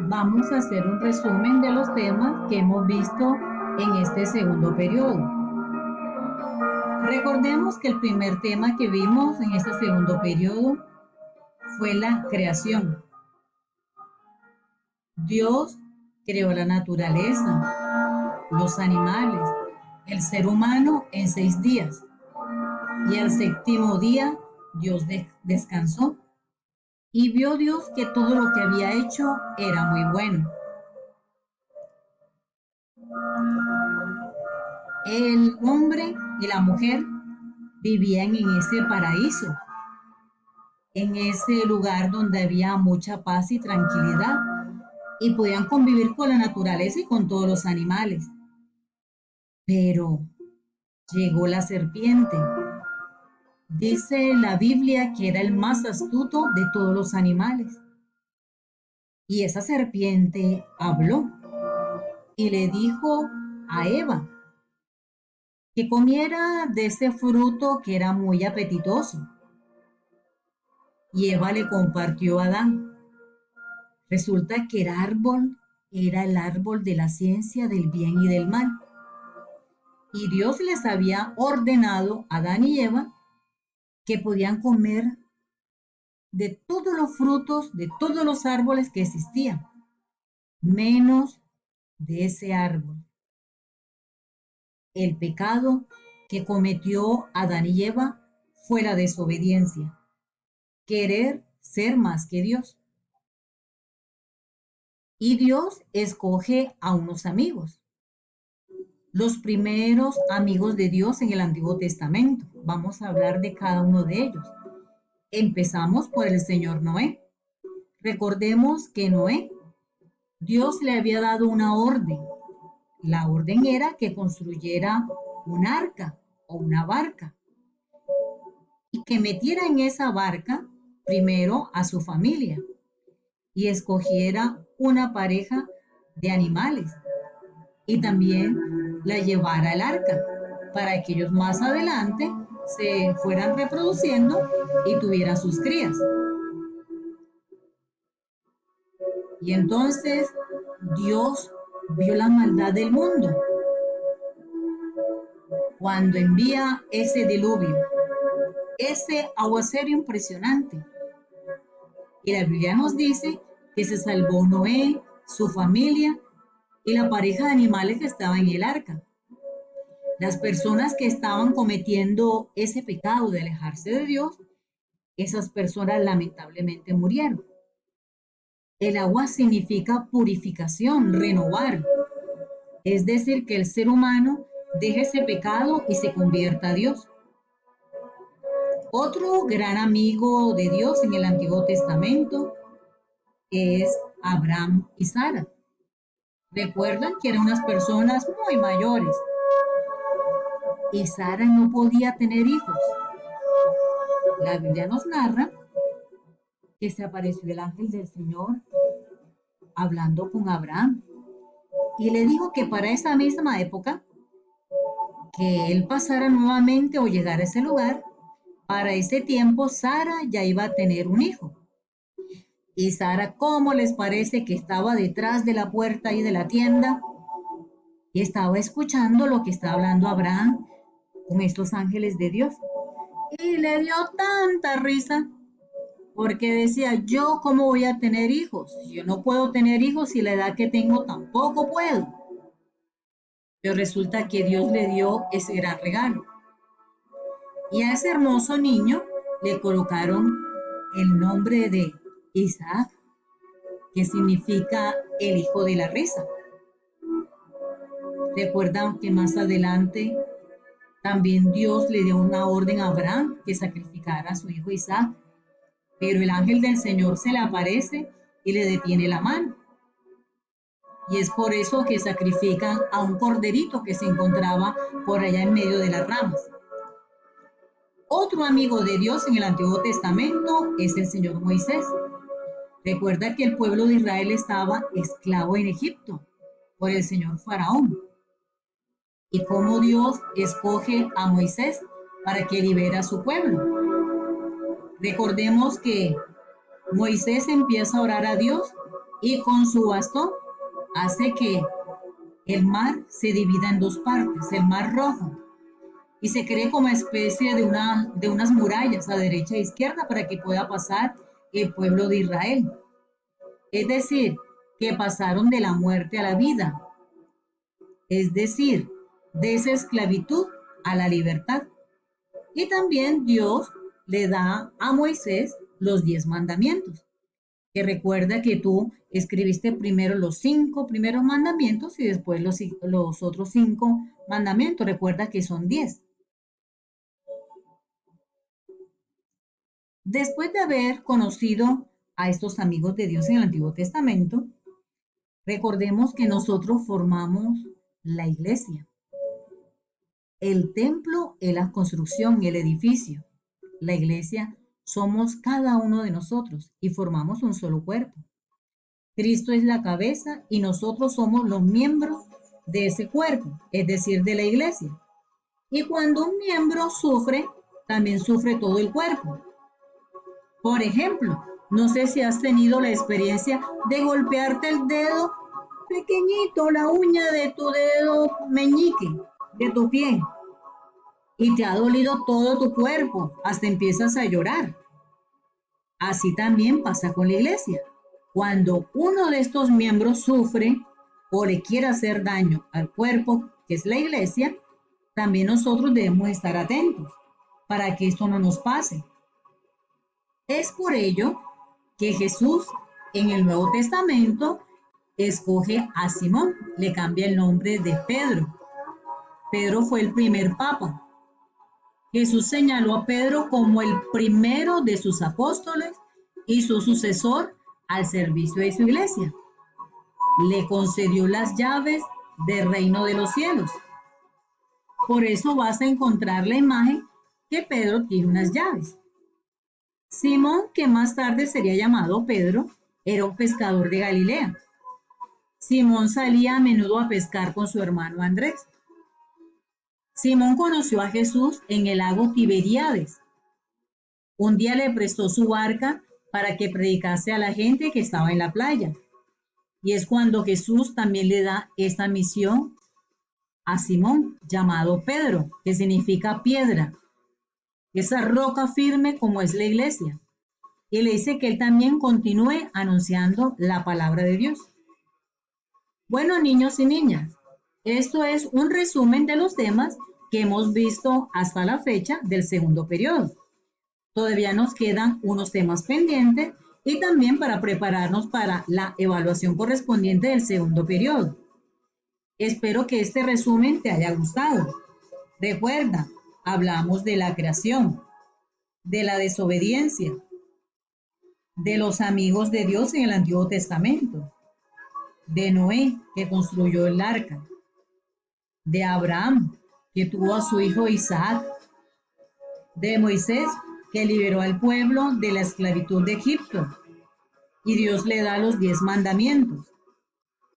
vamos a hacer un resumen de los temas que hemos visto en este segundo periodo. Recordemos que el primer tema que vimos en este segundo periodo fue la creación. Dios creó la naturaleza, los animales, el ser humano en 6 días. Y al séptimo día Dios descansó. Y vio Dios que todo lo que había hecho era muy bueno. El hombre y la mujer vivían en ese paraíso, en ese lugar donde había mucha paz y tranquilidad y podían convivir con la naturaleza y con todos los animales. Pero llegó la serpiente. Dice la Biblia que era el más astuto de todos los animales. Y esa serpiente habló y le dijo a Eva que comiera de ese fruto que era muy apetitoso. Y Eva le compartió a Adán. Resulta que el árbol era el árbol de la ciencia del bien y del mal. Y Dios les había ordenado a Adán y Eva que podían comer de todos los frutos, de todos los árboles que existían, menos de ese árbol. El pecado que cometió Adán y Eva fue la desobediencia, querer ser más que Dios. Y Dios escoge a unos amigos, los primeros amigos de Dios en el Antiguo Testamento. Vamos a hablar de cada uno de ellos. Empezamos por el señor Noé. Recordemos que Noé, Dios le había dado una orden. La orden era que construyera un arca o una barca y que metiera en esa barca primero a su familia y escogiera una pareja de animales y también la llevara al arca para que ellos más adelante se fueran reproduciendo y tuvieran sus crías. Y entonces Dios vio la maldad del mundo cuando envía ese diluvio, ese aguacero impresionante. Y la Biblia nos dice que se salvó Noé, su familia y la pareja de animales que estaba en el arca. Las personas que estaban cometiendo ese pecado de alejarse de Dios, esas personas lamentablemente murieron. El agua significa purificación, renovar. Es decir, que el ser humano deje ese pecado y se convierta a Dios. Otro gran amigo de Dios en el Antiguo Testamento es Abraham y Sara. Recuerdan que eran unas personas muy mayores y Sara no podía tener hijos. La Biblia nos narra que se apareció el ángel del Señor hablando con Abraham y le dijo que para esa misma época que él pasara nuevamente o llegara a ese lugar, para ese tiempo Sara ya iba a tener un hijo. Y Sara, ¿cómo les parece que estaba detrás de la puerta y de la tienda? Y estaba escuchando lo que estaba hablando Abraham con estos ángeles de Dios. Y le dio tanta risa porque decía, yo cómo voy a tener hijos. Yo no puedo tener hijos y la edad que tengo tampoco puedo. Pero resulta que Dios le dio ese gran regalo. Y a ese hermoso niño le colocaron el nombre de Isaac, que significa el hijo de la risa. Recuerdan que más adelante también Dios le dio una orden a Abraham que sacrificara a su hijo Isaac, pero el ángel del Señor se le aparece y le detiene la mano. Y es por eso que sacrifican a un corderito que se encontraba por allá en medio de las ramas. Otro amigo de Dios en el Antiguo Testamento es el Señor Moisés. Recuerda que el pueblo de Israel estaba esclavo en Egipto por el señor Faraón. Y cómo Dios escoge a Moisés para que libere a su pueblo. Recordemos que Moisés empieza a orar a Dios y con su bastón hace que el mar se divida en dos partes, el mar Rojo, y se cree como especie de unas murallas a derecha e izquierda para que pueda pasar el pueblo de Israel. Es decir, que pasaron de la muerte a la vida, es decir, de esa esclavitud a la libertad. Y también Dios le da a Moisés los 10 mandamientos, que recuerda que tú escribiste primero los 5 primeros mandamientos y después los otros 5 mandamientos. Recuerda que son 10. Después de haber conocido a estos amigos de Dios en el Antiguo Testamento, recordemos que nosotros formamos la iglesia. El templo es la construcción y el edificio. La iglesia somos cada uno de nosotros y formamos un solo cuerpo. Cristo es la cabeza y nosotros somos los miembros de ese cuerpo, es decir, de la iglesia. Y cuando un miembro sufre, también sufre todo el cuerpo. Por ejemplo, no sé si has tenido la experiencia de golpearte el dedo pequeñito, la uña de tu dedo meñique, de tu pie, y te ha dolido todo tu cuerpo, hasta empiezas a llorar. Así también pasa con la iglesia. Cuando uno de estos miembros sufre o le quiere hacer daño al cuerpo, que es la iglesia, también nosotros debemos estar atentos para que esto no nos pase. Es por ello que Jesús en el Nuevo Testamento escoge a Simón, le cambia el nombre de Pedro. Pedro fue el primer papa. Jesús señaló a Pedro como el primero de sus apóstoles y su sucesor al servicio de su iglesia. Le concedió las llaves del reino de los cielos. Por eso vas a encontrar la imagen que Pedro tiene unas llaves. Simón, que más tarde sería llamado Pedro, era un pescador de Galilea. Simón salía a menudo a pescar con su hermano Andrés. Simón conoció a Jesús en el lago Tiberíades. Un día le prestó su barca para que predicase a la gente que estaba en la playa. Y es cuando Jesús también le da esta misión a Simón, llamado Pedro, que significa piedra, esa roca firme como es la iglesia. Y le dice que él también continúe anunciando la palabra de Dios. Bueno, niños y niñas, esto es un resumen de los temas que hemos visto hasta la fecha del segundo periodo. Todavía nos quedan unos temas pendientes y también para prepararnos para la evaluación correspondiente del segundo periodo. Espero que este resumen te haya gustado. Recuerda, hablamos de la creación, de la desobediencia, de los amigos de Dios en el Antiguo Testamento, de Noé, que construyó el arca, de Abraham, que tuvo a su hijo Isaac, de Moisés, que liberó al pueblo de la esclavitud de Egipto, y Dios le da los 10 mandamientos.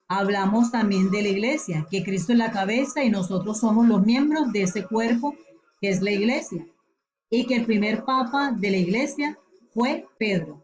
Hablamos también de la iglesia, que Cristo es la cabeza y nosotros somos los miembros de ese cuerpo que es la iglesia, y que el primer papa de la iglesia fue Pedro.